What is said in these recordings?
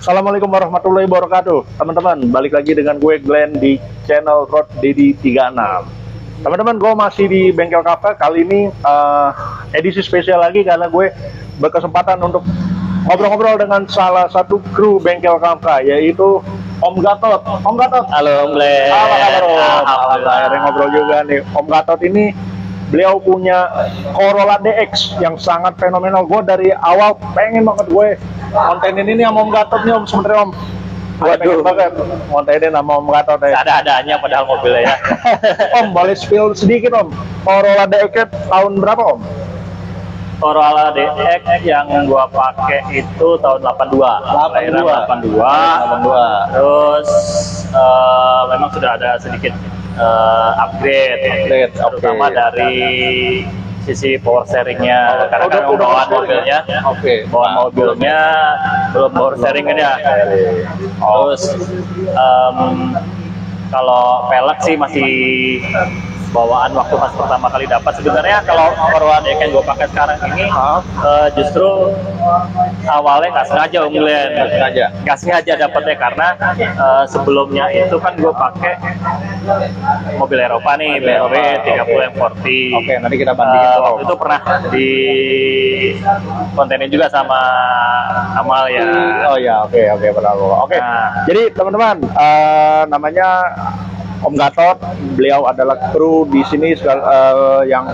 Assalamualaikum warahmatullahi wabarakatuh. Teman-teman, balik lagi dengan gue Glenn di channel Road Dedi 36. Teman-teman, gue masih di Bengkel Cafe. Kali ini edisi spesial lagi karena gue berkesempatan untuk ngobrol-ngobrol dengan salah satu kru Bengkel Cafe, yaitu Om Gatot. Om Gatot. Halo Om Glenn. Apa kabar Om? Alhamdulillah. Akhirnya ngobrol juga nih. Om Gatot ini beliau punya Corolla DX yang sangat fenomenal. Gue dari awal pengen banget gue kontenin ini sama Om Gatot nih Om, sebenernya Om. Gue pengen banget kontenin sama Om Gatot ya. Ada-adanya padahal mobilnya ya. Om, boleh spill sedikit Om, Corolla DX tahun berapa Om? Corolla DX yang gua pakai itu tahun 82. 82. Terus memang sudah ada sedikit upgrade, terutama dari sisi power sharingnya, karena kan bawaan mobilnya, bawaan mobilnya belum power sharing kan ya. Terus kalau pelek sih masih bawaan waktu pas pertama kali dapat. Sebenarnya kalau Corolla DX yang gue pakai sekarang ini justru awalnya nggak sengaja Om Glenn, nggak sengaja dapetnya karena sebelumnya itu kan gue pakai mobil Eropa nih, BMW 30 M40. Oke, nanti kita bandingin tuh. Waktu itu pernah di kontenin juga sama Amal ya. Oh ya, oke, benar. Oke. Nah. Jadi teman-teman, namanya Om Gatot, beliau adalah kru di sini yang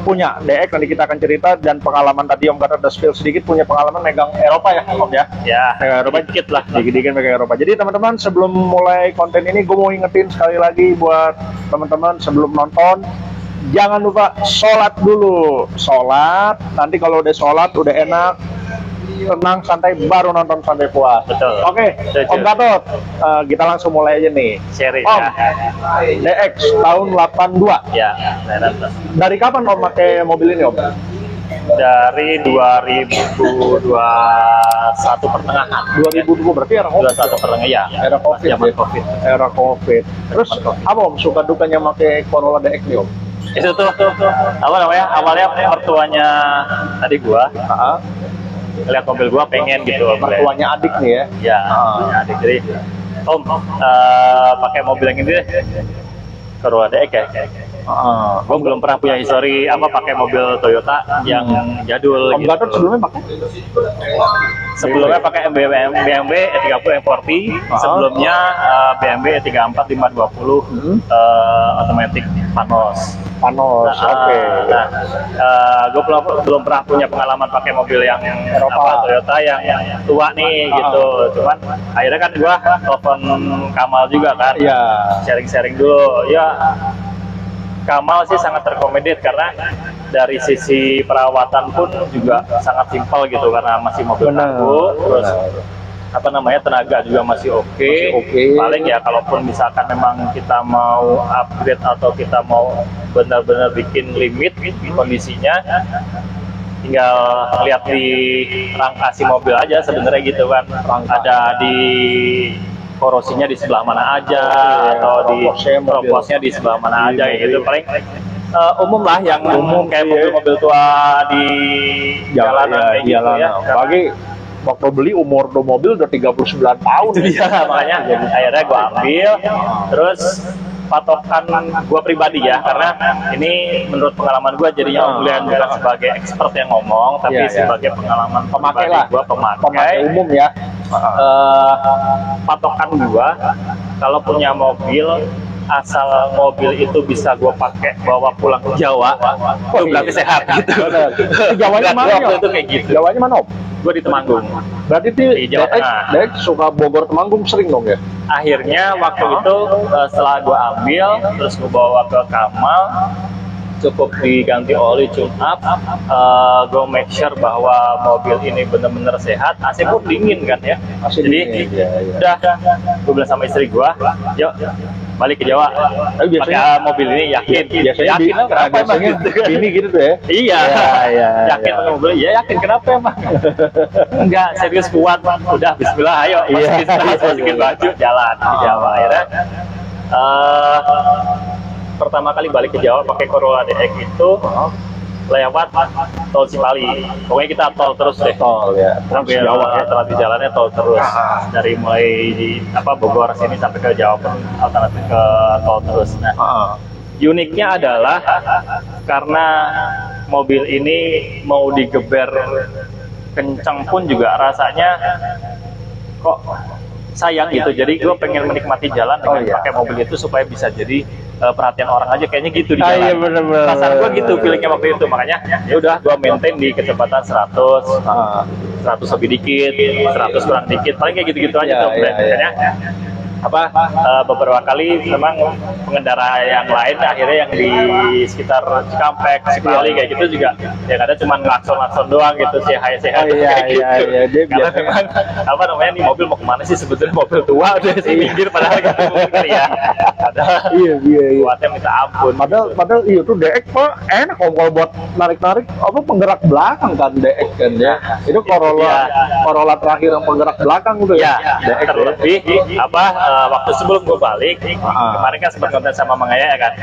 punya DX. Nanti kita akan cerita, dan pengalaman tadi Om Gatot udah spill sedikit, punya pengalaman megang Eropa ya Om ya? Ya, Eropa dikit lah. Dikit-dikit megang Eropa. Jadi teman-teman, sebelum mulai konten ini, gue mau ingetin sekali lagi buat teman-teman sebelum nonton, jangan lupa sholat dulu. Sholat, nanti kalau udah sholat, udah enak, tenang, santai, baru nonton sampai puas. Betul. Oke, Om Gatot, kita langsung mulai aja nih. Sharing Om, ya. DX tahun 82. Ya, Dari kapan Om pakai mobil ini Om? dari 2021 pertengahan. 2020 berarti era COVID. 21 pertengahan ya. Era COVID. Zaman ya? COVID. Era COVID. Terus apa Om suka dukanya pakai Corolla DX nih Om? Itu tuh apa namanya? Awalnya mertuanya adik gua. Lihat mobil gua pengen gitu. Mertuanya adik nih ya? Ya, adik. Jadi Om pakai mobil yang ini deh, Corolla DX ya. Gue belum pernah punya histori pakai mobil Toyota yang jadul. Om Gatot sebelumnya pakai? Sebelumnya pakai BMW E30 M40, sebelumnya BMW E34 520 otomatis panos. Oke. Gue belum pernah punya pengalaman pakai mobil yang Toyota yang tua nih gitu. Cuman akhirnya kan gue telepon Kamal juga kan, sharing-sharing dulu. Ya, Kamal sih sangat terkomodir karena dari sisi perawatan pun juga sangat simpel gitu, karena masih mobil baru, terus tenaga juga masih oke. Paling ya kalaupun misalkan memang kita mau upgrade atau kita mau benar-benar bikin limit kondisinya, tinggal lihat di rangkasi mobil aja sebenarnya gitu kan, ada di korosinya di sebelah mana aja, atau di proposnya di sebelah mana aja gitu. Paling umum lah, yang umum kayak mobil-mobil tua di jalanan kayak gitu ya. Apalagi waktu beli umur mobil udah 39 tahun. Iya, makanya akhirnya gue ambil. Terus patokan gue pribadi ya, karena ini menurut pengalaman gue, jadinya bukan sebagai expert yang ngomong, tapi sebagai pengalaman pemakai lah, gue pemakai umum ya. Patokan gue, kalau punya mobil, asal mobil itu bisa gue pakai bawa pulang ke Jawa, itu berarti sehat gitu. Jawanya mana? Waktu itu kayak gitu. Jawanya mana Om? Gue di Temanggung. Berarti di Jawa Tengah. DX suka Bogor Temanggung sering dong ya? Akhirnya waktu itu setelah gue ambil, terus gue bawa ke Kamal, cukup diganti oli, tune up, gue make sure bahwa mobil ini bener-bener sehat. AC pun dingin kan ya. Jadi udah gue bilang sama istri gue, yuk balik ke Jawa, pakai mobil ini. Yakin kenapa emang gitu kan? Ini gitu tuh ya? Iya. Yakin pakai mobil, yakin kenapa emang? Enggak, serius, kuat, udah bismillah, ayo masukin baju, jalan ke Jawa. Akhirnya pertama kali balik ke Jawa pakai Corolla DX itu lewat tol Cipali. Pokoknya kita tol terus deh. Tol ya. Sampai Jawa ya, terus jalannya tol terus. Dari mulai di Bogor sini sampai ke Jawa pun alternatif ke tol terus. Nah, uniknya adalah karena mobil ini mau digeber kencang pun juga rasanya kok sayang gitu. Jadi gue pengen menikmati jalan dengan pakai mobil itu supaya bisa jadi perhatian orang aja kayaknya gitu di jalan. Iya bener-bener. Perasaan gue gitu feelingnya waktu itu, makanya ya udah gue maintain di kecepatan 100 lebih dikit, 100 kurang dikit, paling kayak gitu-gitu aja tuh. Makanya beberapa kali memang pengendara yang lain akhirnya yang di sekitar Cikampek, Cipali kayak gitu juga yang ada cuma ngelakson doang gitu, sehat kayak gitu. Karena memang nih mobil mau kemana sih sebetulnya, mobil tua udah sih minggir padahal gitu mungkin ya. Buatnya minta ampun. Padahal iya tuh DX Pak enak kalau buat narik-narik penggerak belakang kan DX kan ya. Itu Corolla terakhir yang penggerak belakang gitu ya. DX terlebih waktu sebelum gue balik kemarin kan sempat konten sama Mang Yaya kan.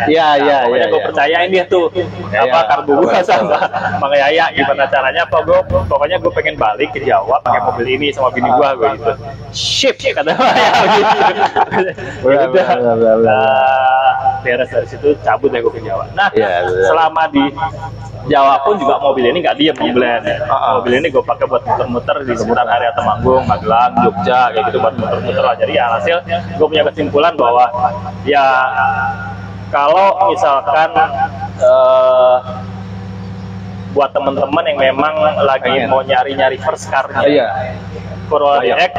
Pokoknya gue percayain dia tuh karbu gue sama Mang Yaya gimana caranya pokoknya gue pengen balik ke Jawa pakai mobil ini sama bini gue gitu. Ship kata Mang Yaya. Beres dari situ cabut deh gue ke Jawa. Nah, selama di Jawa pun juga mobil ini nggak diem mobilnya. Mobil ini gue pakai buat muter-muter di sekitar area Temanggung, Magelang, Jogja kayak gitu buat muter-muter lah. Jadi alhasil gue punya kesimpulan bahwa ya kalau misalkan buat teman-teman yang memang lagi mau nyari-nyari first car-nya, Corolla DX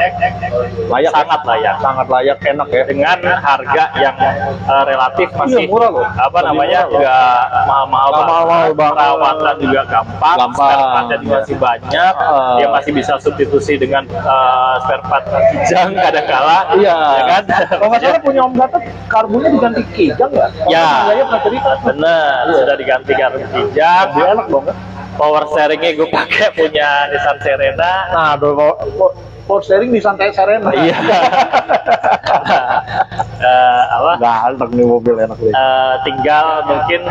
sangat layak, enak ya, dengan harga yang relatif masih murah loh, nggak mahal-mahal banget, perawatan juga gampang, spare partnya juga masih banyak, dia masih bisa substitusi dengan spare part kijang kadang-kala, ya kan? Kalau nggak salah punya Om Gatot, karbunya diganti kijang ya? Bener, sudah diganti karbu kijang, enak dong. Power steeringnya gue pakai punya Nissan Serena. Nah, power steering Nissan Serena. Iya. Ganteng nih mobil, enak nih. Tinggal mungkin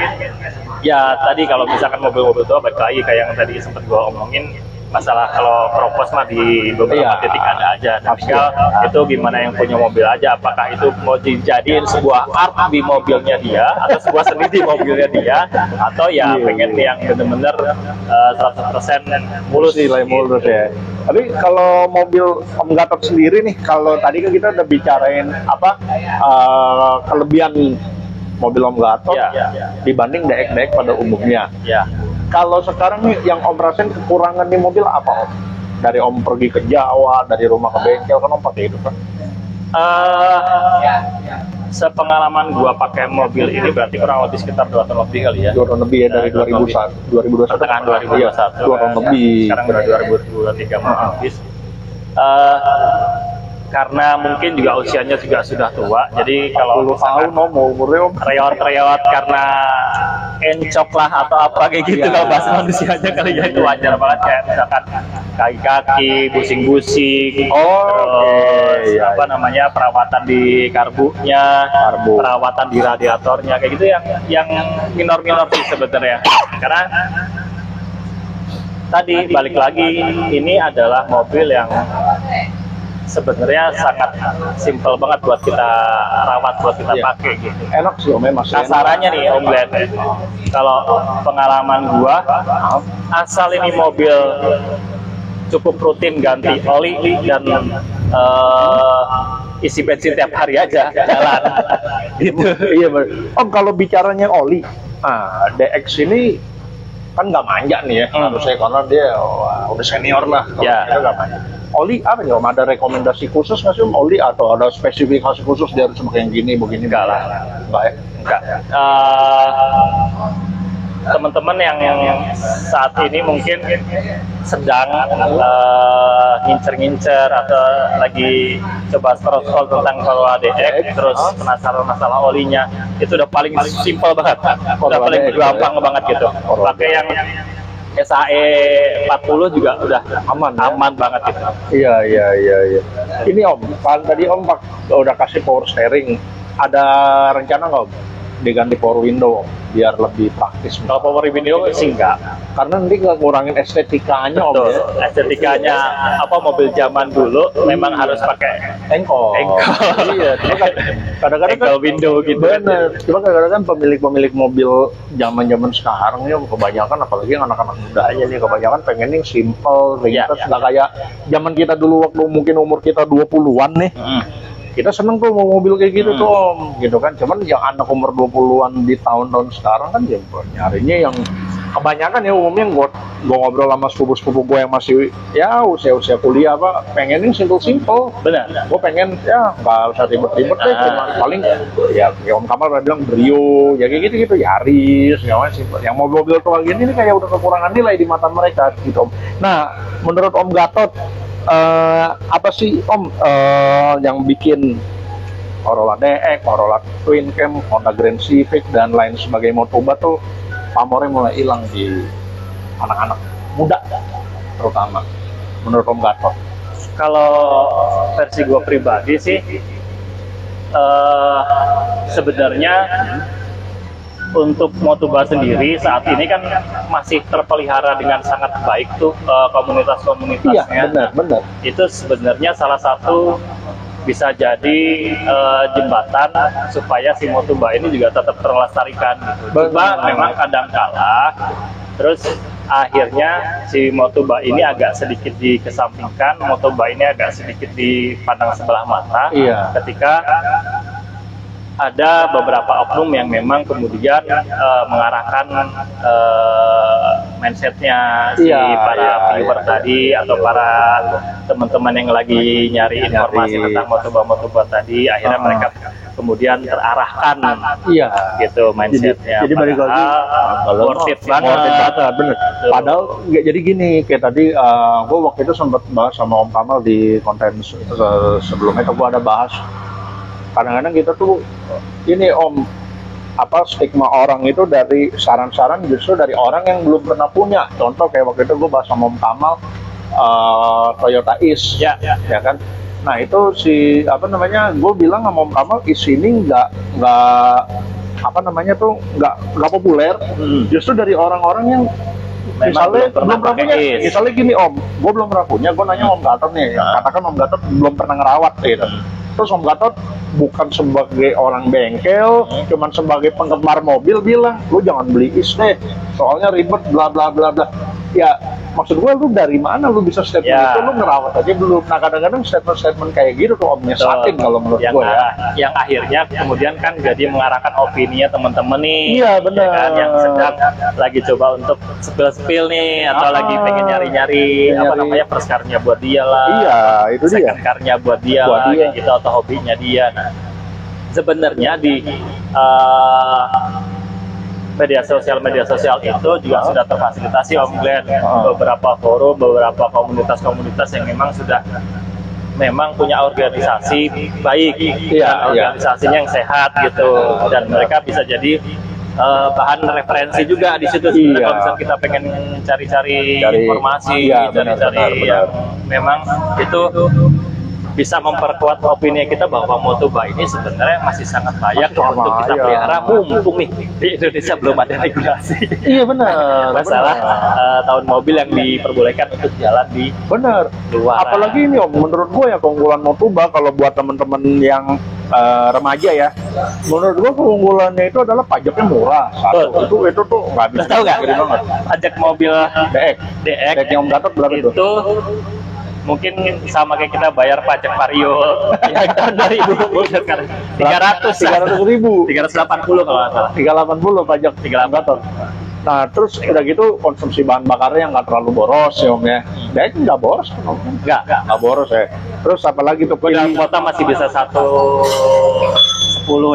ya tadi kalau misalkan mobil-mobil tua balik lagi kayak yang tadi sempat gue omongin, masalah kalau propos mah di beberapa titik ada aja. Tinggal itu gimana yang punya mobil aja, apakah itu mau dijadiin sebuah art di mobilnya dia atau sebuah seni di mobilnya dia, atau ya pengen yang bener-bener 100% mulus ya. Tapi kalau mobil Om Gatot sendiri nih, kalau tadi kan kita udah bicarain kelebihan mobil Om Gatot dibanding DX pada umumnya. Kalau sekarang nih yang Om rasain kekurangan di mobil apa Om? Dari Om pergi ke Jawa, dari rumah ke bengkel kan Om pakai itu kan? Sepengalaman gua pakai mobil ini berarti kurang lebih sekitar 2 tahun lebih kali ya. 2 tahun lebih ya, dari 2021. Pertengahan 2021. 2 tahun lebih. Sekarang udah 2023 mau habis. Karena mungkin juga usianya juga sudah tua, jadi kalau tahun umurnya reot karena encok lah atau apa kayak gitu, kalau bahasa manusianya kali ya itu wajar banget, kayak misalkan kaki-kaki busing-busing, perawatan di karbunya, perawatan di radiatornya kayak gitu yang minor-minor sih sebenarnya. Karena tadi balik lagi, ini adalah mobil yang sebenarnya sangat simple banget buat kita rawat, buat kita pakai gitu. Enak sih Om, memang. Kasarannya nih Om Glenn, kalau pengalaman gua, asal ini mobil cukup rutin ganti oli dan isi bensin tiap hari aja jalan gitu. Iya bener. Om, kalau bicaranya oli, DX ini kan nggak manja nih ya, harusnya karena dia udah senior lah. Kita nggak manja. Oli apa nih Om? Ada rekomendasi khusus nggak sih Om oli, atau ada spesifikasi khusus dia harus pakai yang gini, begini? Enggak lah, enggak. Teman-teman yang saat ini mungkin sedang ngincer-ngincer atau lagi coba scroll tentang Corolla DX, terus penasaran masalah olinya, itu udah paling simpel banget, udah paling gampang banget gitu. Pakai yang SAE 40 juga udah aman banget gitu. Iya. Ini Om, kan tadi Om udah kasih power steering, ada rencana nggak Om diganti power window biar lebih praktis. Kalau power window sih enggak, Karena nanti nggak ngurangin estetikanya Om betul. ya. Estetikanya apa mobil zaman dulu memang harus pakai Engkol. Iya, cuma kan kadang-kadang kan engkol window gitu. bener. Cuma kadang-kadang kan pemilik mobil zaman-zaman sekarang ya kebanyakan, apalagi yang anak-anak muda aja nih, kebanyakan pengen yang simple, Iya, ringkas, iya. nggak kayak zaman kita dulu waktu mungkin umur kita 20-an nih. Kita seneng tuh mau mobil kayak gitu tuh Om, gitu kan. Cuman yang anak umur 20-an di tahun-tahun sekarang kan ya nyarinya yang kebanyakan ya umumnya gue ngobrol sama sepupu-sepupu gue yang masih ya usia-usia kuliah apa, pengen yang simple-simple. Benar. Gue pengen ya nggak usah ribet-ribet deh, cuma paling ya Om Kamal udah bilang Brio, ya kayak gitu-gitu, Yaris, ya simple. Yang mobil-mobil tua gini ini kayak udah kekurangan nilai di mata mereka gitu Om. Nah, menurut Om Gatot, apa sih Om yang bikin Corolla DX, Corolla Twin Cam, Honda Grand Civic dan lain sebagainya Motoba tuh pamornya mulai hilang di anak-anak muda terutama menurut Om Gatot? Kalau versi gue pribadi sih, sebenarnya untuk Motoba sendiri saat ini kan masih terpelihara dengan sangat baik tuh komunitas-komunitasnya. Iya, benar. Itu sebenarnya salah satu bisa jadi jembatan supaya si Motoba ini juga tetap terlestarikan gitu. Cuma memang kadang-kala terus akhirnya si Motoba ini agak sedikit dikesampingkan, Motoba ini agak sedikit dipandang sebelah mata ketika ada beberapa oknum yang memang kemudian mengarahkan mindsetnya si para viewer tadi atau para teman-teman yang lagi nyari informasi tentang Motoba tadi, akhirnya mereka kemudian terarahkan gitu mindsetnya. Jadi balik lagi worth it banget, bener. Padahal jadi gini, kayak tadi gue waktu itu sempat bahas sama Om Kamal di konten sebelumnya, gue ada bahas kadang-kadang kita tuh ini Om, apa stigma orang itu dari saran-saran justru dari orang yang belum pernah punya. Contoh kayak waktu itu gue bahas sama Om Kamal Toyota Is, ya kan. Nah itu si apa namanya, gue bilang sama Om Kamal Is ini nggak apa namanya tuh nggak populer, justru dari orang-orang yang misalnya belum pernah punya. Misalnya gini Om, gue belum pernah punya, gue nanya Om Gatot nih, katakan Om Gatot belum pernah ngerawat gitu. Terus Om Gatot bukan sebagai orang bengkel, cuman sebagai penggemar mobil bilang, lu jangan beli Is deh, soalnya ribet bla bla bla bla. Ya maksud gue, lu dari mana lu bisa statement itu, lu ngerawat aja belum. Nah kadang-kadang statement kayak gitu tuh Om nyesatin kalau menurut gue ya. Yang akhirnya kemudian kan jadi mengarahkan opininya teman-teman nih. Iya benar. Ya kan, yang sedang lagi coba untuk spill nih atau lagi pengen nyari-nyari apa namanya perskarnya buat dia lah. Iya itu dia. Second car-nya buat dia lah, kayak gitu, atau hobinya dia. Nah sebenarnya di media sosial itu juga sudah terfasilitasi Om Glenn, beberapa forum, beberapa komunitas-komunitas yang memang sudah punya organisasi baik, organisasinya yang sehat gitu, dan mereka bisa jadi bahan referensi juga di situ. Kalau misalnya kita pengen cari-cari informasi, cari-cari yang memang itu bisa memperkuat opini kita bahwa Motoba ini sebenarnya masih sangat layak untuk kita pelihara, mumpung nih di Indonesia belum ada regulasi. Iya benar. Masalah tahun mobil yang diperbolehkan untuk jalan di luar. Apalagi ini Om, menurut gue ya keunggulan Motoba kalau buat teman-teman yang remaja ya, menurut gue keunggulannya itu adalah pajaknya murah. Itu tuh nggak bisa. Tahu nggak? Pajak mobil DX yang Om Gatot berapa itu? Mungkin sama kayak kita bayar pajak Vario yang tahun 2000 sekarang 380 kalau nggak salah, 380 pajak 380. Nah terus udah gitu konsumsi bahan bakarnya nggak terlalu boros ya Om ya. DX nggak boros, nggak boros ya. Terus apalagi tuh dalam kota masih bisa 110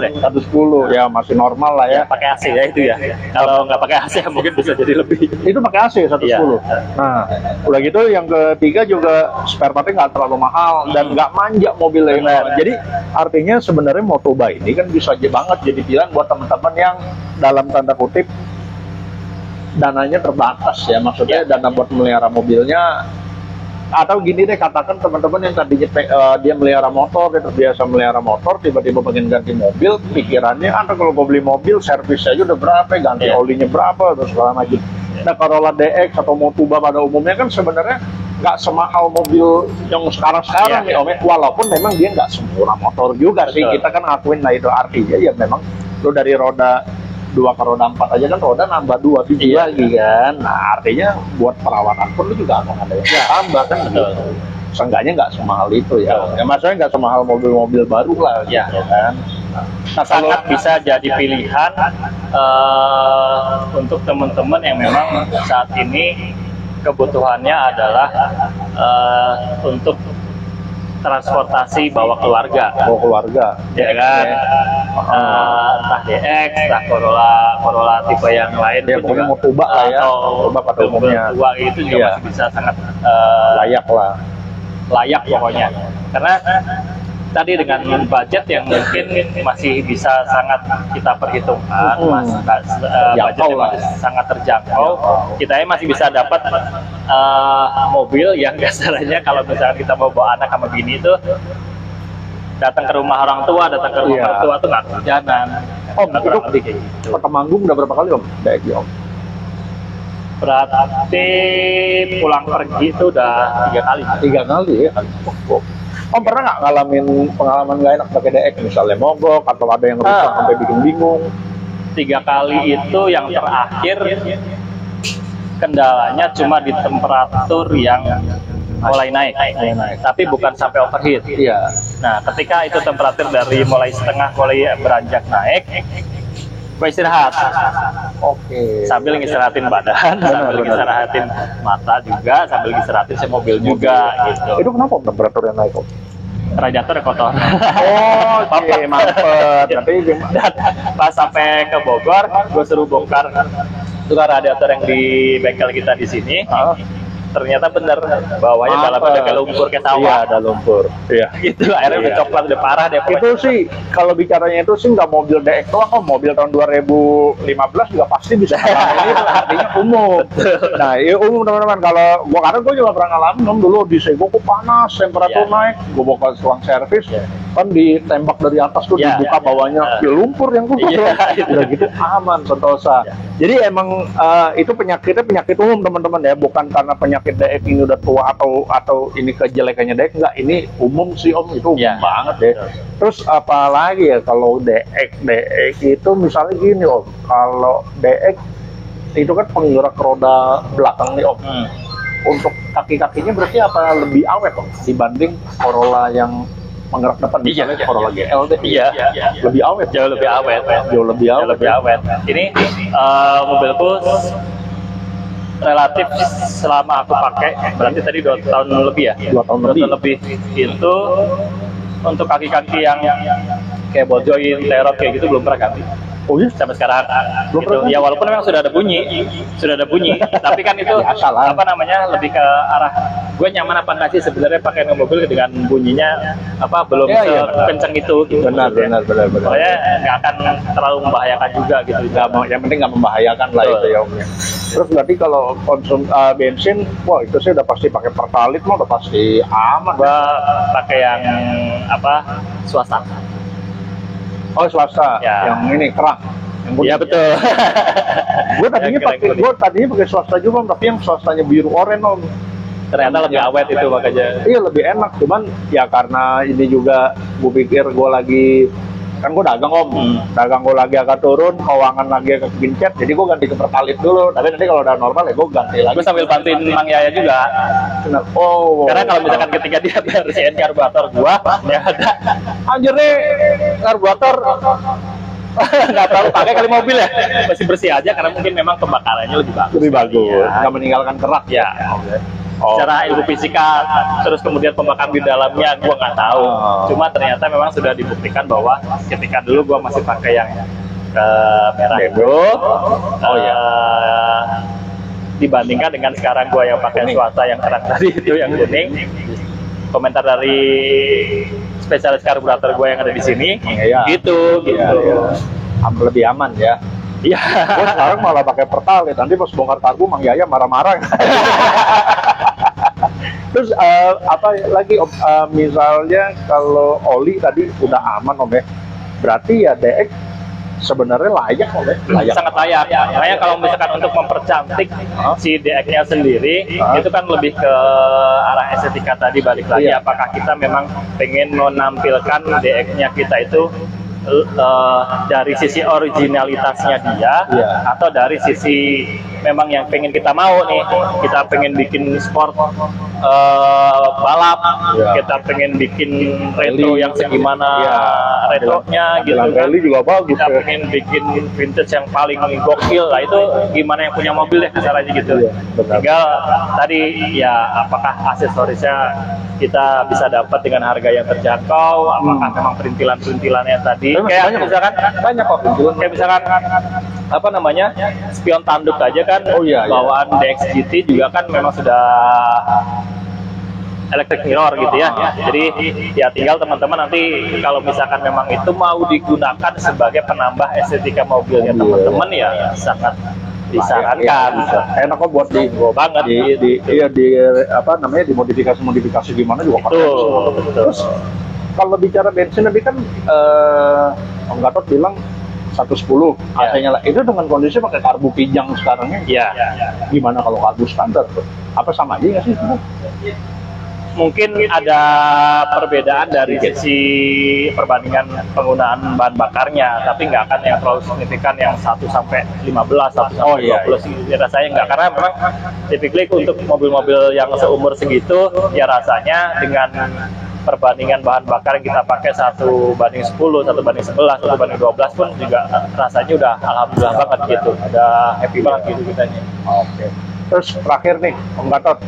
deh, 110 ya masih normal lah ya. Pakai AC ya itu ya. Kalau nggak pakai AC mungkin bisa jadi lebih. Itu pakai AC 110. Nah udah gitu yang ketiga juga spare partnya nggak terlalu mahal dan nggak manja mobilnya. Jadi artinya sebenarnya Motoba ini kan bisa banget jadi pilihan buat teman-teman yang dalam tanda kutip dananya terbatas ya, maksudnya dana buat melihara mobilnya Atau gini deh, katakan teman-teman yang tadinya dia melihara motor, dia terbiasa melihara motor, tiba-tiba pengen ganti mobil, pikirannya, kalau gue beli mobil, servis aja udah berapa, ganti olinya berapa, terus segala macam. Nah, Corolla DX atau Motuba pada umumnya kan sebenarnya nggak semahal mobil yang sekarang nih Om, walaupun memang dia nggak semurah motor juga sih. Kita kan ngakuin, nah itu artinya ya memang lo dari roda 2 ke roda 4 aja kan roda nambah 2 biji lagi kan. Nah artinya buat perawatan pun lu juga akan ada yang tambah kan. Seenggaknya nggak semahal itu ya. Ya maksudnya nggak semahal mobil-mobil baru lah gitu kan. Nah, sangat bisa jadi pilihan untuk teman-teman yang memang saat ini kebutuhannya adalah untuk transportasi bawa keluarga, ya kan? Entah DX, entah Corolla tipe yang lain pun juga Motuba lah ya, Motuba pada umumnya tua itu juga masih bisa sangat layak pokoknya. Karena tadi dengan budget yang mungkin masih bisa sangat kita perhitungkan, budgetnya masih sangat terjangkau, kita masih bisa dapat mobil yang kasarnya kalau misalnya kita mau bawa anak sama bini itu datang ke rumah orang tua, datang ke rumah orang tua tuh nggak kehujanan. Itu ke Temanggung udah berapa kali Om? Om? Berarti pulang pergi itu udah 3 kali. 3 kali ya? Om pernah nggak ngalamin pengalaman nggak enak pakai DX, misalnya mogok atau ada yang rusak sampai bikin bingung? 3 kali itu yang terakhir kendalanya cuma di temperatur yang mulai naik, tapi bukan sampai overheat. Nah, ketika itu temperatur dari mulai setengah mulai beranjak naik, gue istirahat. Sambil ngistirahatin badan, sambil ngistirahatin mata juga, sambil ngistirahatin si mobil juga gitu. Itu kenapa temperaturnya naik kok? Radiatornya kotor. Mampet. Tapi pas sampai ke Bogor, gue suruh bongkar tukar radiator yang di bengkel kita di sini. Ternyata bener bawahnya dalamnya udah kayak lumpur, kayak sawah. Iya, ada lumpur. Iya. Gitu, akhirnya udah coklat, udah parah deh. Itu sih, kalau bicaranya itu sih nggak mobil DX doang, mobil tahun 2015 juga pasti bisa ngalamin itu, artinya umum. Nah, ini umum teman-teman. Kalau karena gue juga pernah ngalamin dulu di Sego, kok panas, temperatur naik, gue bawa ke ruang servis, kan ditembak dari atas tuh, dibuka bawahnya, lumpur yang kumpul. Udah gitu aman, sentosa. Jadi emang itu penyakitnya penyakit umum teman-teman ya, bukan karena penyakit DX ini udah tua atau ini kejelekannya DX, enggak, ini umum sih Om, itu umum banget deh. Terus apalagi ya kalau DX itu misalnya gini Om, kalau DX itu kan penggerak roda belakang nih Om. Untuk kaki-kakinya berarti apa lebih awet Om dibanding Corolla yang penggerak depan, misalnya Corolla GL deh. Lebih awet, jauh lebih awet. Ini mobilku relatif selama aku pakai, berarti tadi 2 tahun lebih ya? 2 tahun lebih. Itu untuk kaki-kaki yang kayak ball joint, terot kayak gitu belum pernah ganti. Oh iya? Sampai sekarang gitu. Ya walaupun memang sudah ada bunyi, tapi kan itu apa namanya, lebih ke arah gue nyaman apa enggak sih sebenarnya pakai mobil dengan bunyinya belum sekencang itu gitu. Benar. Pokoknya nggak akan terlalu membahayakan juga gitu. Yang penting nggak membahayakan lah itu ya Om. Terus berarti kalau konsum bensin, wah itu sih udah pasti pakai Pertalite mah udah pasti aman. Gua pakai yang swasta. Oh swasta, yang ini kerak. Iya betul. Gue tadinya pakai swasta juga, tapi yang swastanya biru oranye Om. Ternyata lebih awet itu makanya. Iya lebih enak, cuman ya karena ini juga gue pikir gue lagi, kan gue dagang Om, dagang gue lagi agak turun, keuangan lagi agak gincet, jadi gue ganti ke Pertalite dulu. Tapi nanti kalau udah normal ya gue ganti lagi. Gue sambil bantuin Mang Yaya juga. Karena kalau misalkan ketika dia bersihin karburator gue, ya ada anjir nih karburator nggak terlalu pakai kali mobil ya, masih bersih aja karena mungkin memang pembakarannya lebih bagus. Nggak meninggalkan kerak ya. Secara ilmu fisika, terus kemudian pembakaran di dalamnya gue nggak tahu. Cuma ternyata memang sudah dibuktikan bahwa ketika dulu gue masih pakai yang merah itu, dibandingkan dengan sekarang gue yang pakai swasta yang terang tadi itu yang kuning. Komentar dari spesialis karburator gue yang ada di sini, gitu. Lebih aman ya. Iya. Gue sekarang malah pakai Pertalite. Nanti pas bongkar karbu Mang Yaya marah-marah. Terus apa lagi Om? Misalnya kalau oli tadi udah aman Om ya, berarti ya DX sebenarnya layak Om ya? Layak. Sangat layak. Makanya kalau misalkan untuk mempercantik si DX-nya sendiri, itu kan lebih ke arah estetika tadi, balik lagi. Iya. Apakah kita memang pengen menampilkan DX-nya kita itu dari sisi originalitasnya dia, Iya. atau dari sisi memang yang pengen kita mau nih, kita pengen bikin sport balap, Iya. kita pengen bikin retro Rally. yang segimana Iya. retronya gitu Jalan kan. rally juga bagus Kita ya. pengen bikin vintage yang paling gokil lah, itu gimana yang punya mobil ya caranya gitu. Iya, benar. Tinggal tadi ya apakah aksesorisnya kita bisa dapat dengan harga yang terjangkau, apakah memang perintilan-perintilannya tadi Tapi kayak banyak, misalkan banyak kok pintuan. kayak misalkan apa namanya spion tanduk aja kan, Oh, iya, iya. bawaan DX GT juga kan memang sudah electric mirror gitu ya. Jadi ya tinggal teman-teman nanti kalau misalkan memang itu mau digunakan sebagai penambah estetika mobilnya teman-teman ya sangat disarankan. Iya, enak kok buat di banget iya di apa namanya dimodifikasi gimana juga pakai. Betul. Terus kalau bicara bensin tadi kan Om Gatot bilang 110 AC-nya lah. Itu dengan kondisi pakai karbu kijang sekarangnya. Ya, Gimana kalau karbu standar tuh? Apa sama aja nggak sih? mungkin ada perbedaan dari sisi perbandingan penggunaan bahan bakarnya, tapi nggak akan yang terlalu signifikan yang 1 sampai 15, 1 Oh, sampai iya, 20 iya. Rasanya nggak, karena memang typically untuk mobil-mobil yang seumur segitu ya rasanya dengan perbandingan bahan bakar yang kita pakai 1:10, 1:11, 1:12 pun juga rasanya udah alhamdulillah banget gitu, udah happy banget gitu kitanya. Oke. Terus terakhir nih Om Gatot,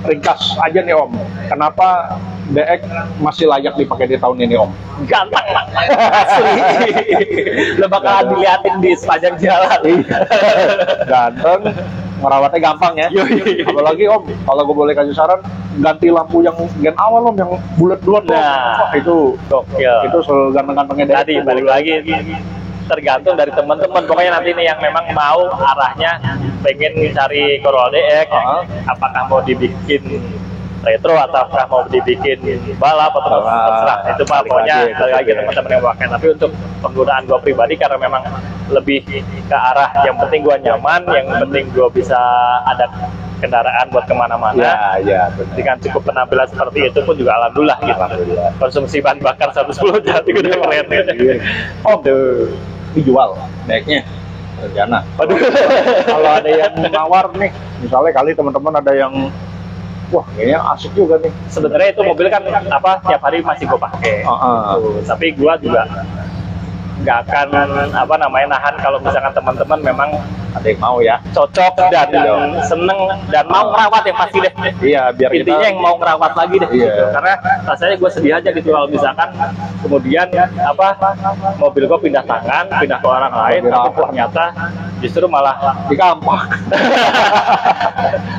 ringkas aja nih Om, kenapa DX masih layak dipakai di tahun ini Om? Gampang Pak, asli. Lo bakalan diliatin di sepanjang jalan. Ganteng, ngerawatnya gampang ya. Apalagi Om, kalau gue boleh kasih saran, ganti lampu yang gen awal Om, yang bulat-bulat Om. Nah, Wah, itu gokil. itu seganteng-gantengnya DX. Tadi balik lagi tergantung dari teman-teman. Pokoknya nanti nih yang memang mau arahnya pengen cari Corolla DX, apakah mau dibikin retro ataukah mau dibikin balap atau terserah, itu Pak, pokoknya balik lagi teman-teman yang pakai. Tapi untuk penggunaan gua pribadi karena memang lebih ke arah yang penting gua nyaman, yang penting gua bisa ada kendaraan buat kemana-mana. Ya, Dengan cukup penampilan seperti itu pun juga alhamdulillah gitu. Konsumsi bahan bakar 110 jadi udah keren. Om, dijual DX-nya rencana. Kalau ada yang nawar nih, misalnya kali teman-teman ada yang wah kayaknya asik juga nih. Sebenarnya itu mobil kan apa tiap hari masih gue pakai. Tapi gue juga nggak akan apa namanya nahan kalau misalkan teman-teman memang Ada yang mau ya. cocok dan seneng dan mau ngerawat yang pasti deh. Iya, biar Intinya kita yang mau ngerawat lagi deh. Iya. Gitu. Karena rasanya gue sedih aja gitu kalau misalkan kemudian apa mobil gue pindah tangan, pindah ke orang lain, tapi ternyata justru malah dikampak.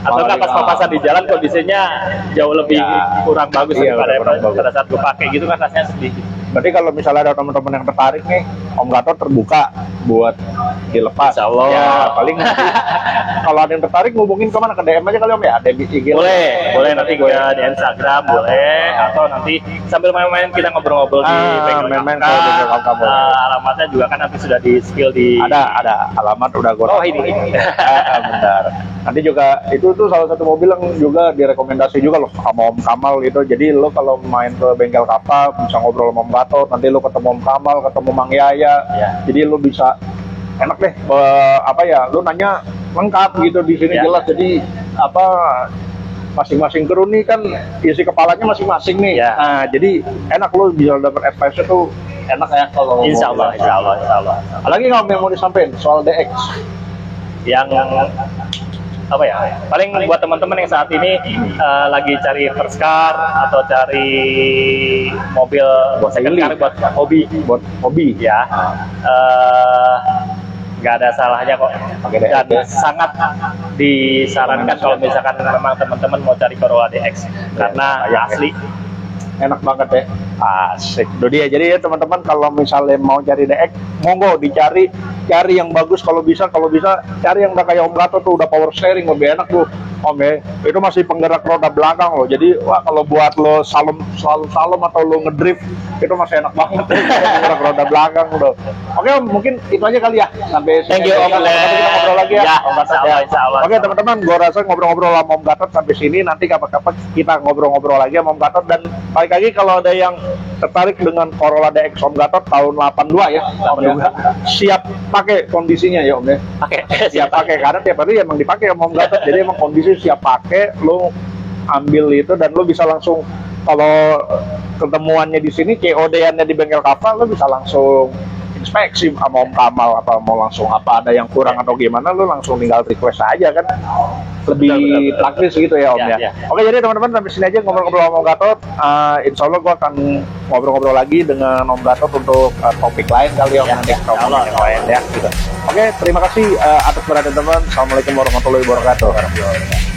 atau nggak pas papasan di jalan kondisinya jauh lebih kurang bagus daripada pada saat gue pakai gitu kan, rasanya sedih. Berarti kalau misalnya ada teman-teman yang tertarik nih, Om Gatot terbuka buat dilepas. Insya Allah. Ya, paling nanti kalau ada yang tertarik ngubungin kemana, ke DM aja kali Om ya, ada IG. Boleh nanti gue di Instagram boleh, atau nanti sambil main-main kita ngobrol-ngobrol di bengkel main-main Kakak. kalau bengkel Kakak boleh. Alamatnya juga kan nanti sudah di spill di Ada alamat udah gue. Oh, ini. Benar. Nanti juga itu tuh salah satu mobil yang juga direkomendasi juga loh sama Om Kamal gitu. Jadi lo kalau main ke bengkel Kakak bisa ngobrol sama Om Gatot, nanti lo ketemu Om Kamal, ketemu Mang Yaya. Ya. Jadi lo bisa enak deh apa ya, lo nanya lengkap gitu di sini jelas. Jadi apa masing-masing kru nih kan isi kepalanya masing-masing nih. Ya. Nah, jadi enak lo bisa dapat advice tuh enak ya kalau Insya Allah. Apalagi kalau yang mau disampaikan soal DX Yang apa ya? Paling buat teman-teman yang saat ini lagi cari first car atau cari mobil second car buat hobi ya. Nggak ada salahnya kok, dan sangat disarankan kalau misalkan memang teman-teman mau cari Corolla DX karena asli enak banget ya, asik. Itu dia. Jadi ya teman-teman kalau misalnya mau cari DX, monggo cari yang bagus, kalau bisa cari yang udah kayak Om Gatot tuh, udah power steering, lebih enak tuh. Om ya, itu masih penggerak roda belakang loh. Jadi wah, kalau buat lo salom atau lo ngedrift itu masih enak banget penggerak roda belakang loh. Oke Om, mungkin itu aja kali ya. Sampai Thank you Om Glenn. Kita ngobrol lagi ya. Om Gatot ya. Insya Allah. Oke teman-teman, gue rasa ngobrol-ngobrol sama Om Gatot sampai sini. Nanti kapan-kapan kita ngobrol-ngobrol lagi sama Om Gatot. Dan balik lagi kalau ada yang tertarik dengan Corolla DX Om Gatot tahun 82 ya, 82. Siap pakai kondisinya ya Om ya. Oke. Siap pakai karena tiap hari emang dipakai sama Om Gatot. Jadi emang kondisi siap pakai, lo ambil itu dan lo bisa langsung kalau ketemuannya di sini COD-annya di bengkel Kava, lo bisa langsung inspeksi sama Om Kamal apa mau langsung apa ada yang kurang atau gimana, lo langsung tinggal request aja kan, lebih praktis gitu ya Om ya. Oke, jadi teman-teman sampai sini aja ngobrol-ngobrol sama Om Gatot. Insya Allah gue akan ngobrol-ngobrol lagi dengan Om Gatot untuk topik lain kali Om, nanti topik yang lain ya gitu. Oke, terima kasih atas perhatian teman. Assalamualaikum warahmatullahi wabarakatuh.